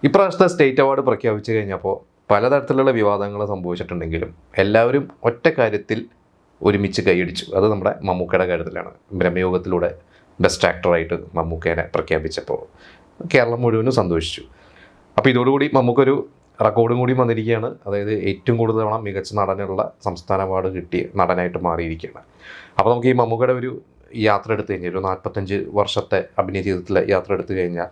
ഇപ്രാവശ്യത്തെ state award പ്രഖ്യാപിച്ചു കഴിഞ്ഞപ്പോൾ പലതരത്തിലുള്ള വിവാദങ്ങൾ സംഭവിച്ചിട്ടുണ്ടെങ്കിലും എല്ലാവരും ഒറ്റ കാര്യത്തിൽ ഒരുമിച്ച് കൈയടിച്ചു. അത് നമ്മുടെ മമ്മൂക്കയുടെ കാര്യത്തിലാണ്. ബ്രഹ്മയോഗത്തിലൂടെ ബെസ്റ്റ് ആക്ടറായിട്ട് മമ്മൂക്കേനെ പ്രഖ്യാപിച്ചപ്പോൾ കേരളം മുഴുവനും സന്തോഷിച്ചു. അപ്പോൾ ഇതോടുകൂടി മമ്മൂക്കൊരു റെക്കോർഡും കൂടി വന്നിരിക്കുകയാണ്. അതായത് ഏറ്റവും കൂടുതൽ തവണ മികച്ച നടനുള്ള സംസ്ഥാന അവാർഡ് കിട്ടിയ നടനായിട്ട് മാറിയിരിക്കുകയാണ്. അപ്പോൾ നമുക്ക് ഈ മമ്മൂക്കയുടെ ഒരു യാത്ര എടുത്തു കഴിഞ്ഞാൽ, ഒരു 45 വർഷത്തെ അഭിനയ ജീവിതത്തിലെ യാത്ര എടുത്തു കഴിഞ്ഞാൽ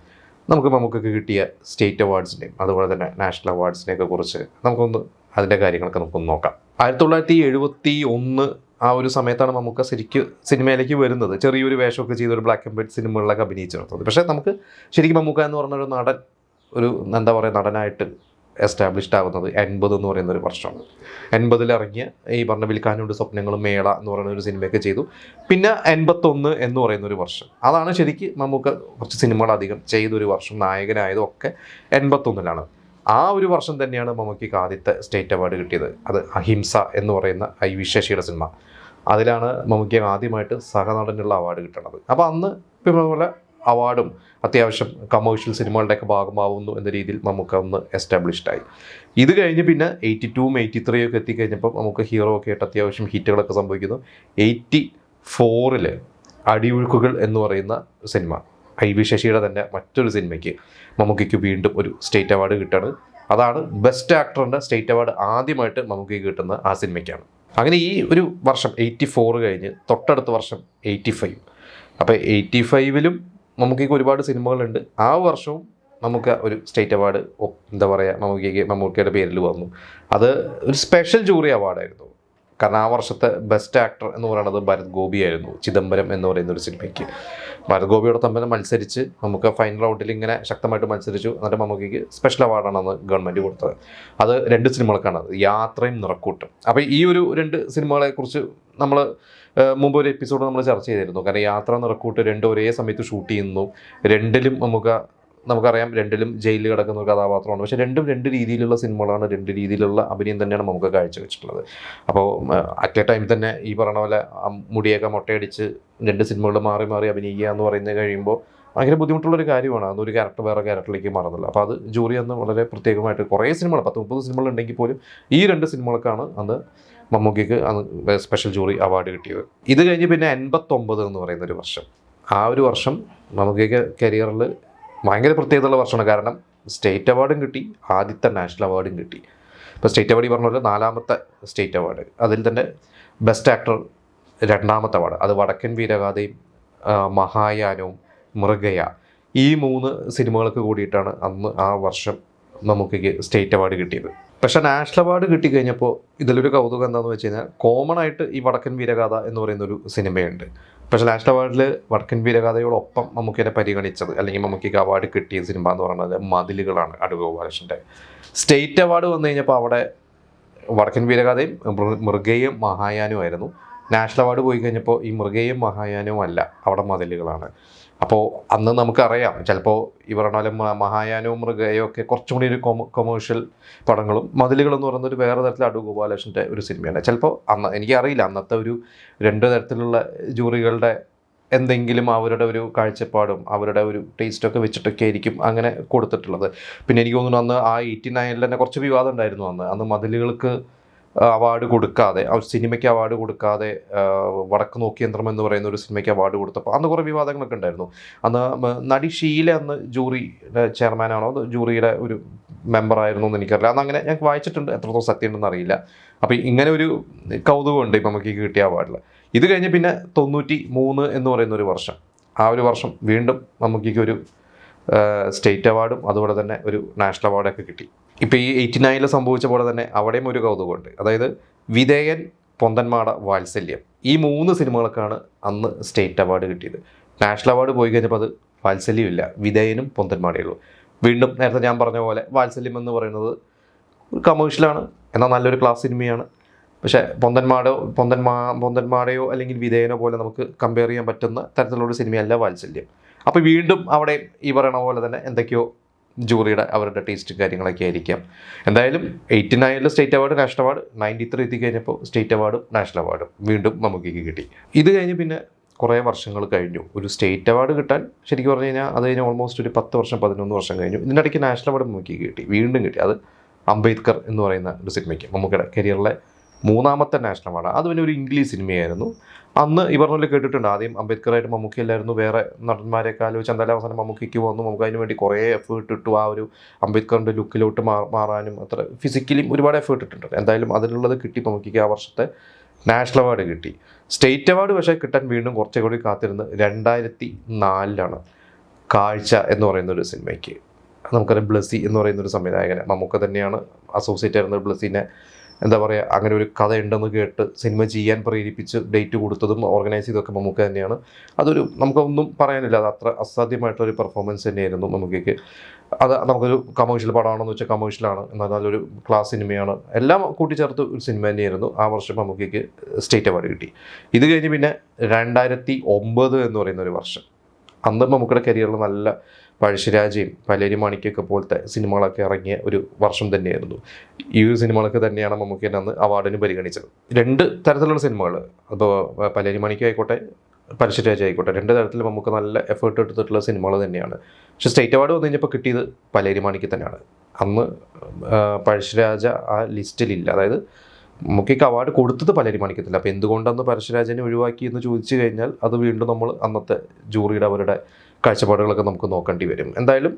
നമുക്ക് മമ്മൂക്കൊക്കെ കിട്ടിയ സ്റ്റേറ്റ് അവാർഡ്സിൻ്റെയും അതുപോലെ തന്നെ നാഷണൽ അവാർഡ്സിനെയൊക്കെ കുറിച്ച് നമുക്കൊന്ന് അതിൻ്റെ കാര്യങ്ങളൊക്കെ നമുക്കൊന്ന് നോക്കാം. 1971 ആ ഒരു സമയത്താണ് മമ്മൂക്ക ശരിക്കും സിനിമയിലേക്ക് വരുന്നത്. ചെറിയൊരു വേഷമൊക്കെ ചെയ്തൊരു ബ്ലാക്ക് ആൻഡ് വൈറ്റ് സിനിമകളിലൊക്കെ അഭിനയിച്ചിരുന്നത്. പക്ഷേ നമുക്ക് ശരിക്കും മമ്മൂക്ക എന്ന് പറഞ്ഞൊരു നടൻ, ഒരു എന്താ പറയുക, നടനായിട്ട് എസ്റ്റാബ്ലിഷ്ഡ് ആകുന്നത് 80 എന്ന് പറയുന്നൊരു വർഷമാണ്. 80 ഇറങ്ങിയ ഈ പറഞ്ഞ വിൽക്കാനുണ്ട് സ്വപ്നങ്ങളും മേള എന്ന് പറയുന്ന ഒരു സിനിമയൊക്കെ ചെയ്തു. പിന്നെ 81 എന്ന് പറയുന്നൊരു വർഷം, അതാണ് ശരിക്കും മമ്മൂക്ക കുറച്ച് സിനിമകളധികം ചെയ്തൊരു വർഷം. നായകനായതും ഒക്കെ 81 ആ ഒരു വർഷം തന്നെയാണ് മമ്മൂക്കയ്ക്ക് ആദ്യത്തെ സ്റ്റേറ്റ് അവാർഡ് കിട്ടിയത്. അത് അഹിംസ എന്ന് പറയുന്ന IV ശശിയുടെ സിനിമ. അതിലാണ് മമ്മൂക്കയ്ക്ക് ആദ്യമായിട്ട് സഹനടനുള്ള അവാർഡ് കിട്ടുന്നത്. അപ്പോൾ അന്ന് ഇതുപോലെ അവാർഡും അത്യാവശ്യം കമേഴ്ഷ്യൽ സിനിമകളുടെയൊക്കെ ഭാഗമാവുന്നു എന്ന രീതിയിൽ മമ്മൂക്ക ഒന്ന് എസ്റ്റാബ്ലിഷ്ഡായി. ഇത് കഴിഞ്ഞ് പിന്നെ 82 83 ഒക്കെ എത്തിക്കഴിഞ്ഞപ്പോൾ നമുക്ക് ഹീറോ ഒക്കെ ആയിട്ട് അത്യാവശ്യം ഹിറ്റുകളൊക്കെ സംഭവിക്കുന്നു. 84 അടിയൊഴുക്കുകൾ എന്ന് പറയുന്ന സിനിമ, IV ശശിയുടെ തന്നെ മറ്റൊരു സിനിമയ്ക്ക് മമ്മൂക്കയ്ക്ക് വീണ്ടും ഒരു സ്റ്റേറ്റ് അവാർഡ് കിട്ടുകയാണ്. അതാണ് ബെസ്റ്റ് ആക്ടറിൻ്റെ സ്റ്റേറ്റ് അവാർഡ് ആദ്യമായിട്ട് മമ്മൂക്കയ്ക്ക് കിട്ടുന്ന ആ സിനിമയ്ക്കാണ്. അങ്ങനെ ഈ ഒരു വർഷം 84 കഴിഞ്ഞ് തൊട്ടടുത്ത വർഷം 85. അപ്പോൾ 85 മമ്മൂക്കയ്ക്ക് ഒരുപാട് സിനിമകളുണ്ട്. ആ വർഷവും നമുക്ക് ഒരു സ്റ്റേറ്റ് അവാർഡ് എന്താ പറയുക മമ്മൂക്കയുടെ പേരിൽ വന്നു. അത് ഒരു സ്പെഷ്യൽ ജൂറി അവാർഡായിരുന്നു. കാരണം ആ വർഷത്തെ ബെസ്റ്റ് ആക്ടർ എന്ന് പറയുന്നത് ഭരത് ഗോപി ആയിരുന്നു. ചിദംബരം എന്ന് പറയുന്ന ഒരു സിനിമയ്ക്ക് ഭരത് ഗോപിയോട് തമ്മിൽ മത്സരിച്ച് നമുക്ക് ഫൈനൽ റൗണ്ടിൽ ഇങ്ങനെ ശക്തമായിട്ട് മത്സരിച്ചു. എന്നിട്ട് മമ്മൂക്കയ്ക്ക് സ്പെഷ്യൽ അവാർഡാണ് അന്ന് ഗവൺമെൻറ് കൊടുത്തത്. അത് 2 സിനിമകൾക്കാണ്, യാത്രയും നിറക്കൂട്ടും. അപ്പോൾ ഈ ഒരു 2 സിനിമകളെക്കുറിച്ച് നമ്മൾ മുമ്പ് ഒരു എപ്പിസോഡ് നമ്മൾ ചർച്ച ചെയ്തിരുന്നു. കാരണം യാത്ര നിറക്കൂട്ട് 2 ഒരേ സമയത്ത് ഷൂട്ട് ചെയ്യുന്നു. 2ലും നമുക്കറിയാം, 2ലും ജയിലിൽ കിടക്കുന്ന ഒരു കഥാപാത്രമാണ്. പക്ഷേ 2 രീതിയിലുള്ള സിനിമകളാണ്, 2 രീതിയിലുള്ള അഭിനയം തന്നെയാണ് നമുക്ക് കാഴ്ചവെച്ചിട്ടുള്ളത്. അപ്പോൾ അറ്റ് എ ടൈം തന്നെ ഈ പറഞ്ഞ പോലെ മുടിയൊക്കെ മൊട്ടയടിച്ച് 2 സിനിമകൾ മാറി മാറി അഭിനയിക്കുക എന്ന് പറയുന്നത് കഴിയുമ്പോൾ ഭയങ്കര ബുദ്ധിമുട്ടുള്ളൊരു കാര്യമാണ്. അതൊരു ക്യാരക്ടർ വേറെ ക്യാരക്ടറിലേക്ക് മാറുന്നില്ല. അപ്പോൾ അത് ജൂറി അന്ന് വളരെ പ്രത്യേകമായിട്ട് കുറേ സിനിമകൾ 10-30 സിനിമകൾ ഉണ്ടെങ്കിൽ പോലും ഈ 2 സിനിമകൾക്കാണ് അന്ന് മമ്മൂക്കയ്ക്ക് അന്ന് സ്പെഷ്യൽ ജൂറി അവാർഡ് കിട്ടിയത്. ഇത് കഴിഞ്ഞ് പിന്നെ 89 എന്ന് പറയുന്നൊരു വർഷം. ആ ഒരു വർഷം മമ്മൂക്കയ്ക്ക് കരിയറിൽ ഭയങ്കര പ്രത്യേകതയുള്ള വർഷമാണ്. കാരണം സ്റ്റേറ്റ് അവാർഡും കിട്ടി, ആദ്യത്തെ നാഷണൽ അവാർഡും കിട്ടി. ഇപ്പോൾ സ്റ്റേറ്റ് അവാർഡ് പറഞ്ഞ പോലെ 4ാമത്തെ സ്റ്റേറ്റ് അവാർഡ്, അതിൽ തന്നെ ബെസ്റ്റ് ആക്ടർ 2ാമത്തെ അവാർഡ്. അത് വടക്കൻ വീരഗാഥയും മഹായാനവും മൃഗയ, ഈ 3 സിനിമകൾക്ക് കൂടിയിട്ടാണ് അന്ന് ആ വർഷം മമ്മൂക്കയ്ക്ക് സ്റ്റേറ്റ് അവാർഡ് കിട്ടിയത്. പക്ഷേ നാഷണൽ അവാർഡ് കിട്ടിക്കഴിഞ്ഞപ്പോൾ ഇതിലൊരു കൗതുകം എന്താണെന്ന് വെച്ച് കഴിഞ്ഞാൽ, കോമൺ ആയിട്ട് ഈ വടക്കൻ വീരഗാഥ എന്ന് പറയുന്നൊരു സിനിമയുണ്ട്. പക്ഷേ നാഷണൽ അവാർഡിൽ വടക്കൻ വീരഗാഥയോടൊപ്പം മമ്മൂക്കയെ പരിഗണിച്ചത്, അല്ലെങ്കിൽ മമ്മൂക്കയ്ക്ക് അവാർഡ് കിട്ടിയ സിനിമ എന്ന് പറയുന്നത് മതിലുകളാണ്, അടൂർ ഗോപാലകൃഷ്ണൻ്റെ. സ്റ്റേറ്റ് അവാർഡ് വന്നു കഴിഞ്ഞപ്പോൾ അവിടെ വടക്കൻ വീരഗാഥയും മൃഗയും മഹായാനും ആയിരുന്നു. നാഷണൽ അവാർഡ് പോയി കഴിഞ്ഞപ്പോൾ ഈ മൃഗയും മഹായാനവും അല്ല, അവിടെ മതിലുകളാണ്. അപ്പോൾ അന്ന് നമുക്കറിയാം, ചിലപ്പോൾ ഈ പറഞ്ഞ പോലെ മഹായാനവും മൃഗയും ഒക്കെ കുറച്ചും കൂടി ഒരു കൊമേഴ്ഷ്യൽ പടങ്ങളും, മതിലുകളെന്ന് പറയുന്നത് വേറെ തരത്തിൽ അടൂർ ഗോപാലകൃഷ്ണൻ്റെ ഒരു സിനിമയാണ്. ചിലപ്പോൾ എനിക്കറിയില്ല, അന്നത്തെ ഒരു 2 തരത്തിലുള്ള ജൂറികളുടെ എന്തെങ്കിലും അവരുടെ ഒരു കാഴ്ചപ്പാടും അവരുടെ ഒരു ടേസ്റ്റൊക്കെ വെച്ചിട്ടൊക്കെ ആയിരിക്കും അങ്ങനെ കൊടുത്തിട്ടുള്ളത്. പിന്നെ എനിക്ക് തോന്നുന്നു അന്ന് ആ 89 തന്നെ കുറച്ച് വിവാദം ഉണ്ടായിരുന്നു. അന്ന് മതിലുകൾക്ക് അവാർഡ് കൊടുക്കാതെ, സിനിമയ്ക്ക് അവാർഡ് കൊടുക്കാതെ വടക്ക് നോക്കിയന്ത്രം എന്ന് പറയുന്ന ഒരു സിനിമയ്ക്ക് അവാർഡ് കൊടുത്തപ്പോൾ അന്ന് കുറേ വിവാദങ്ങളൊക്കെ ഉണ്ടായിരുന്നു. അന്ന് നടി ഷീല അന്ന് ജൂറിയുടെ ചെയർമാനാണോ ജൂറിയുടെ ഒരു മെമ്പറായിരുന്നു എന്ന് എനിക്കറിയില്ല. അന്ന് അങ്ങനെ ഞാൻ വായിച്ചിട്ടുണ്ട്, എത്രത്തോളം സത്യം ഉണ്ടെന്ന് അറിയില്ല. അപ്പോൾ ഇങ്ങനെ ഒരു കൗതുകമുണ്ട് ഇപ്പം നമുക്ക് കിട്ടിയ അവാർഡിൽ. ഇത് കഴിഞ്ഞ് പിന്നെ 93 എന്ന് പറയുന്നൊരു വർഷം. ആ ഒരു വർഷം വീണ്ടും നമുക്കൊരു സ്റ്റേറ്റ് അവാർഡും അതുപോലെ തന്നെ ഒരു നാഷണൽ അവാർഡൊക്കെ കിട്ടി. ഇപ്പോൾ ഈ 89 സംഭവിച്ച പോലെ തന്നെ അവിടെയും ഒരു കൗതുകമുണ്ട്. അതായത് വിധേയൻ, പൊന്തന്മാട, വാത്സല്യം, ഈ 3 സിനിമകൾക്കാണ് അന്ന് സ്റ്റേറ്റ് അവാർഡ് കിട്ടിയത്. നാഷണൽ അവാർഡ് പോയി കഴിഞ്ഞപ്പോൾ അത് വാത്സല്യം ഇല്ല, വിധേയനും പൊന്തന്മാടയേ ഉള്ളൂ. വീണ്ടും നേരത്തെ ഞാൻ പറഞ്ഞ പോലെ വാത്സല്യം എന്ന് പറയുന്നത് ഒരു കമേഴ്ഷ്യലാണ്, എന്നാൽ നല്ലൊരു ക്ലാസ് സിനിമയാണ്. പക്ഷേ പൊന്തന്മാടയോ അല്ലെങ്കിൽ വിധേയനോ പോലെ നമുക്ക് കമ്പയർ ചെയ്യാൻ പറ്റുന്ന തരത്തിലുള്ളൊരു സിനിമയല്ല വാത്സല്യം. അപ്പോൾ വീണ്ടും അവിടെ ഈ പറയണ പോലെ തന്നെ എന്തൊക്കെയോ ജൂറിയുടെ അവരുടെ ടേസ്റ്റ് കാര്യങ്ങളൊക്കെ ആയിരിക്കാം. എന്തായാലും 89 സ്റ്റേറ്റ് അവാർഡ്, നാഷണൽ അവാർഡ്, 93 എത്തിക്കഴിഞ്ഞപ്പോൾ സ്റ്റേറ്റ് അവാർഡും നാഷണൽ അവാർഡും വീണ്ടും മമ്മൂക്കയ്ക്ക് കിട്ടി. ഇത് കഴിഞ്ഞ് പിന്നെ കുറേ വർഷങ്ങൾ കഴിഞ്ഞു. ഒരു സ്റ്റേറ്റ് അവാർഡ് കിട്ടാൻ ശരിക്കും പറഞ്ഞു കഴിഞ്ഞാൽ അത് കഴിഞ്ഞ് ഓൾമോസ്റ്റ് ഒരു 10 വർഷം 11 വർഷം കഴിഞ്ഞു. ഇതിൻ്റെ ഇടയ്ക്ക് നാഷണൽ അവാർഡ് മമ്മൂക്ക് കിട്ടി, വീണ്ടും കിട്ടി. അത് അംബേദ്കർ എന്ന് പറയുന്ന ഒരു സിനിമയ്ക്ക്, മമ്മൂക്കയുടെ കരിയറിലെ 3ാമത്തെ നാഷണൽ അവാർഡ്. അത് പിന്നെ ഒരു ഇംഗ്ലീഷ് സിനിമയായിരുന്നു. അന്ന് ഈ പറഞ്ഞ പോലെ കേട്ടിട്ടുണ്ട്, ആദ്യം അംബേദ്കറായിട്ട് മമ്മൂക്കി അല്ലായിരുന്നു, വേറെ നടന്മാരെയൊക്കെ ആലോചിച്ച് എന്തായാലും അവസാനം മമ്മൂക്കിക്ക് വന്നു. നമുക്ക് അതിന് വേണ്ടി കുറേ എഫേർട്ട് ഇട്ടു, ആ ഒരു അംബേദ്കറിൻ്റെ ലുക്കിലോട്ട് മാറാനും അത്ര ഫിസിക്കലിയും ഒരുപാട് എഫേർട്ട് ഇട്ടിട്ടുണ്ട്. എന്തായാലും അതിനുള്ളത് കിട്ടി. മമ്മൂക്കിക്ക് ആ വർഷത്തെ നാഷണൽ അവാർഡ് കിട്ടി. സ്റ്റേറ്റ് അവാർഡ് പക്ഷേ കിട്ടാൻ വീണ്ടും കുറച്ചുകൂടി കാത്തിരുന്ന് 2004 കാഴ്ച എന്ന് പറയുന്ന ഒരു സിനിമയ്ക്ക്. നമുക്കറിയാം ബ്ലസ്സി എന്ന് പറയുന്നൊരു സംവിധായകനെ, മമ്മൂക്ക തന്നെയാണ് അസോസിയേറ്റ് ആയിരുന്നത് ബ്ലസ്സിനെ. എന്താ പറയുക, അങ്ങനെ ഒരു കഥ ഉണ്ടെന്ന് കേട്ട് സിനിമ ചെയ്യാൻ പ്രേരിപ്പിച്ച് ഡേറ്റ് കൊടുത്തതും ഓർഗനൈസ് ചെയ്തൊക്കെ മമ്മൂക്ക തന്നെയാണ്. അതൊരു നമുക്കൊന്നും പറയാനില്ല, അത് അത്ര അസാധ്യമായിട്ടൊരു പെർഫോമൻസ് തന്നെയായിരുന്നു മമ്മൂക്കയ്ക്ക്. അത് നമുക്കൊരു കമേഴ്ഷ്യൽ പടമാണെന്ന് വെച്ചാൽ കമേഴ്ഷ്യലാണ്, എന്നാൽ നല്ലൊരു ക്ലാസ് സിനിമയാണ്, എല്ലാം കൂട്ടിച്ചേർത്ത് ഒരു സിനിമ തന്നെയായിരുന്നു. ആ വർഷം മമ്മൂക്കയ്ക്ക് സ്റ്റേറ്റ് അവാർഡ് കിട്ടി. ഇത് കഴിഞ്ഞ് പിന്നെ 2009 എന്ന് പറയുന്ന ഒരു വർഷം, അന്ന് മമ്മൂക്കയുടെ കരിയറിൽ നല്ല പഴശ്ശിരാജയും പലേരി മാണിക്കൊക്കെ പോലത്തെ സിനിമകളൊക്കെ ഇറങ്ങിയ ഒരു വർഷം തന്നെയായിരുന്നു. ഈ ഒരു സിനിമകളൊക്കെ തന്നെയാണ് മമ്മൂക്കേനെ അന്ന് അവാർഡിന് പരിഗണിച്ചത്. 2 തരത്തിലുള്ള സിനിമകൾ, അപ്പോൾ പലേരി മാണിക്യം ആയിക്കോട്ടെ പഴശ്ശിരാജ ആയിക്കോട്ടെ, 2 തരത്തിൽ നമുക്ക് നല്ല എഫേർട്ട് എടുത്തിട്ടുള്ള സിനിമകൾ തന്നെയാണ്. പക്ഷേ സ്റ്റേറ്റ് അവാർഡ് വന്നു കഴിഞ്ഞപ്പോൾ കിട്ടിയത് പലേരി മാണിക്ക് തന്നെയാണ്. അന്ന് പഴശ്ശിരാജ ആ ലിസ്റ്റിലില്ല, അതായത് മമ്മൂക്കയ്ക്ക് അവാർഡ് കൊടുത്തത് പലേരി മാണിക്കത്തില്ല. അപ്പോൾ എന്തുകൊണ്ടന്ന് പഴശ്ശിരാജനെ ഒഴിവാക്കി എന്ന് ചോദിച്ചു കഴിഞ്ഞാൽ അത് വീണ്ടും നമ്മൾ അന്നത്തെ ജൂറിയുടെ അവരുടെ കാഴ്ചപ്പാടുകളൊക്കെ നമുക്ക് നോക്കേണ്ടി വരും. എന്തായാലും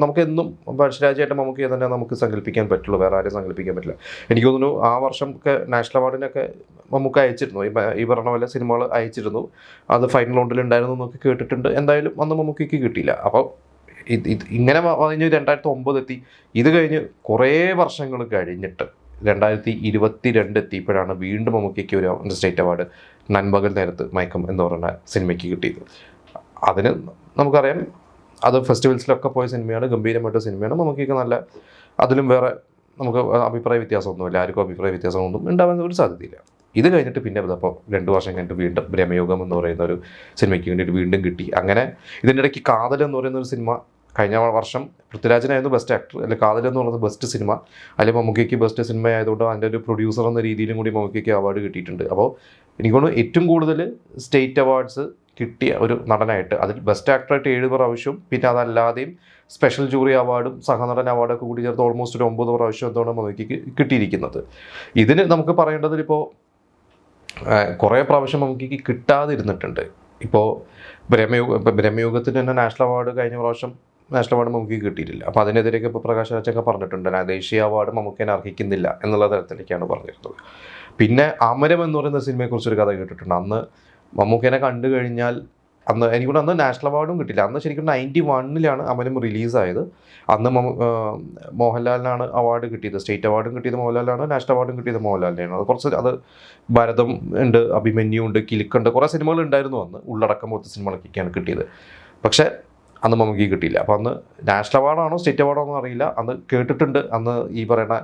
നമുക്കെന്നും പഴശ്ശിരാജയായിട്ട് മമ്മൂക്കയെ തന്നെ നമുക്ക് സങ്കല്പിക്കാൻ പറ്റുള്ളൂ, വേറെ ആരും സങ്കല്പിക്കാൻ പറ്റില്ല. എനിക്ക് തോന്നുന്നു ആ വർഷമൊക്കെ നാഷണൽ അവാർഡിനൊക്കെ മമ്മൂക്ക അയച്ചിരുന്നു, ഈ പറഞ്ഞ പോലെ സിനിമകൾ അയച്ചിരുന്നു. അത് ഫൈനൽ റൗണ്ടിൽ ഉണ്ടായിരുന്നു എന്നൊക്കെ കേട്ടിട്ടുണ്ട്. എന്തായാലും അന്ന് മമ്മൂക്കയ്ക്ക് കിട്ടിയില്ല. അപ്പോൾ ഇങ്ങനെ കഴിഞ്ഞ് 2009 എത്തി. ഇത് കഴിഞ്ഞ് കുറേ വർഷങ്ങൾ കഴിഞ്ഞിട്ട് 2022 എത്തിയപ്പോഴാണ് വീണ്ടും മമ്മൂക്കയ്ക്ക് ഒരു സ്റ്റേറ്റ് അവാർഡ് നൻപകൽ നേരത്ത് മയക്കം എന്ന് പറയുന്ന സിനിമയ്ക്ക് കിട്ടിയത്. അതിന് നമുക്കറിയാം, അത് ഫെസ്റ്റിവൽസിലൊക്കെ പോയ സിനിമയാണ്, ഗംഭീരമായിട്ട് സിനിമയാണ്. മമ്മൂക്കയ്ക്ക് നല്ല, അതിലും വേറെ നമുക്ക് അഭിപ്രായ വ്യത്യാസമൊന്നുമില്ല, ആർക്കും അഭിപ്രായ വ്യത്യാസമൊന്നും ഉണ്ടാവാൻ ഒരു സാധ്യതയില്ല. ഇത് കഴിഞ്ഞിട്ട് പിന്നെ അപ്പോൾ 2 വർഷം കഴിഞ്ഞിട്ട് വീണ്ടും ബ്രഹ്മയുഗം എന്ന് പറയുന്ന ഒരു സിനിമയ്ക്ക് വേണ്ടിയിട്ട് വീണ്ടും കിട്ടി. അങ്ങനെ ഇതിൻ്റെ ഇടയ്ക്ക് കാതൽ എന്ന് പറയുന്ന ഒരു സിനിമ, കഴിഞ്ഞ വർഷം പൃഥ്വിരാജിനായിരുന്നു ബെസ്റ്റ് ആക്ടർ, അല്ലെങ്കിൽ കാതൽ എന്ന് പറയുന്നത് ബെസ്റ്റ് സിനിമ, അല്ലെങ്കിൽ മമ്മൂക്കയ്ക്ക് ബെസ്റ്റ് സിനിമ ആയതുകൊണ്ട് അതിൻ്റെ ഒരു പ്രൊഡ്യൂസർ എന്ന രീതിയിലും കൂടി മമ്മൂക്കയ്ക്ക് അവാർഡ് കിട്ടിയിട്ടുണ്ട്. അപ്പോൾ എനിക്ക് തോന്നുന്നു ഏറ്റവും കൂടുതൽ സ്റ്റേറ്റ് അവാർഡ്സ് കിട്ടിയ ഒരു നടനായിട്ട്, അതിൽ ബെസ്റ്റ് ആക്ടറായിട്ട് 7 പ്രാവശ്യവും, പിന്നെ അതല്ലാതെയും സ്പെഷ്യൽ ജൂറി അവാർഡും സഹനടൻ അവാർഡൊക്കെ കൂടി ചേർത്ത് ഓൾമോസ്റ്റ് ഒരു 9 പ്രാവശ്യം എന്താണ് മമ്മൂക്കയ്ക്ക് കിട്ടിയിരിക്കുന്നത്. ഇതിന് നമുക്ക് പറയേണ്ടതിലിപ്പോൾ കുറേ പ്രാവശ്യം മമ്മൂക്കയ്ക്ക് കിട്ടാതിരുന്നിട്ടുണ്ട്. ഇപ്പോൾ ബ്രഹ്മയുഗത്തിന് തന്നെ നാഷണൽ അവാർഡ് കഴിഞ്ഞ പ്രാവശ്യം നാഷണൽ അവാർഡ് മമ്മൂക്കയ്ക്ക് കിട്ടിയിട്ടില്ല. അപ്പോൾ അതിനെതിരെയൊക്കെ ഇപ്പോൾ പ്രകാശ് രാജൊക്കെ പറഞ്ഞിട്ടുണ്ട്, ദേശീയ അവാർഡ് മമ്മൂക്കേനെ അർഹിക്കുന്നില്ല എന്നുള്ള തരത്തിലേക്കാണ് പറഞ്ഞിരുന്നത്. പിന്നെ അമരം എന്ന് പറയുന്ന സിനിമയെക്കുറിച്ചൊരു കഥ കേട്ടിട്ടുണ്ട്. അന്ന് മമ്മൂക്കേനെ കണ്ടു കഴിഞ്ഞാൽ, അന്ന് നാഷണൽ അവാർഡും കിട്ടില്ല. അന്ന് ശരിക്കും 91 അമരം റിലീസായത്. അന്ന് മോഹൻലാലിനാണ് അവാർഡ് കിട്ടിയത്, സ്റ്റേറ്റ് അവാർഡും കിട്ടിയത് മോഹൻലാലിനാണ്, നാഷണൽ അവാർഡും കിട്ടിയത് മോഹൻലാലിനാണ്. അത് ഭരതം ഉണ്ട്, അഭിമന്യു ഉണ്ട്, കിലുക്കുണ്ട്, കുറേ സിനിമകൾ ഉണ്ടായിരുന്നു അന്ന്, ഉള്ളടക്കം പോലത്തെ സിനിമകളൊക്കെയാണ് കിട്ടിയത്. പക്ഷേ അന്ന് മമ്മൂക്ക് കിട്ടിയില്ല. അപ്പോൾ അന്ന് നാഷണൽ അവാർഡാണോ സ്റ്റേറ്റ് അവാർഡാണോ അറിയില്ല, അന്ന് കേട്ടിട്ടുണ്ട് അന്ന് ഈ പറയുന്ന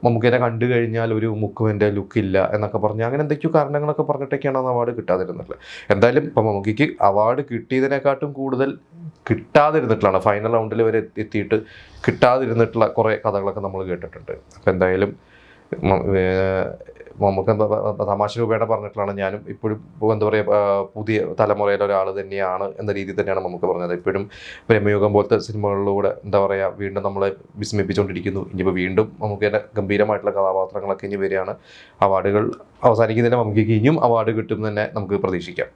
മമ്മൂക്കേനെ കണ്ടു കഴിഞ്ഞാൽ ഒരു മുക്കുവിൻ്റെ ലുക്കില്ല എന്നൊക്കെ പറഞ്ഞ് അങ്ങനെ എന്തൊക്കെയോ കാരണങ്ങളൊക്കെ പറഞ്ഞിട്ടൊക്കെയാണ് അന്ന് അവാർഡ് കിട്ടാതിരുന്നത്. എന്തായാലും ഇപ്പം മമ്മൂക്കയ്ക്ക് അവാർഡ് കിട്ടിയതിനെക്കാട്ടും കൂടുതൽ കിട്ടാതിരുന്നിട്ടുള്ളതാണ്, ഫൈനൽ റൗണ്ടിൽ വരെ എത്തിയിട്ട് കിട്ടാതിരുന്നിട്ടുള്ള കുറേ കഥകളൊക്കെ നമ്മൾ കേട്ടിട്ടുണ്ട്. അപ്പോൾ എന്തായാലും മമ്മൂക്ക തമാശ രൂപേണ പറഞ്ഞിട്ടുള്ളതാണ്, ഞാനും ഇപ്പോഴും എന്താ പറയുക പുതിയ തലമുറയിലെ ഒരാൾ തന്നെയാണ് എന്ന രീതിയിൽ തന്നെയാണ് മമ്മൂക്ക പറഞ്ഞത്. ഇപ്പോഴും ബ്രഹ്മയുഗം പോലത്തെ സിനിമകളിലൂടെ എന്താ പറയുക വീണ്ടും നമ്മളെ വിസ്മയിപ്പിച്ചുകൊണ്ടിരിക്കുന്നു. ഇനിയിപ്പോൾ വീണ്ടും മമ്മൂക്കേൻ്റെ ഗംഭീരമായിട്ടുള്ള കഥാപാത്രങ്ങളൊക്കെ ഇനി വരികയാണ്. അവാർഡുകൾ അവസാനിക്കുന്നതിന് മമ്മൂക്കയ്ക്ക് ഇനിയും അവാർഡ് കിട്ടും തന്നെ നമുക്ക് പ്രതീക്ഷിക്കാം.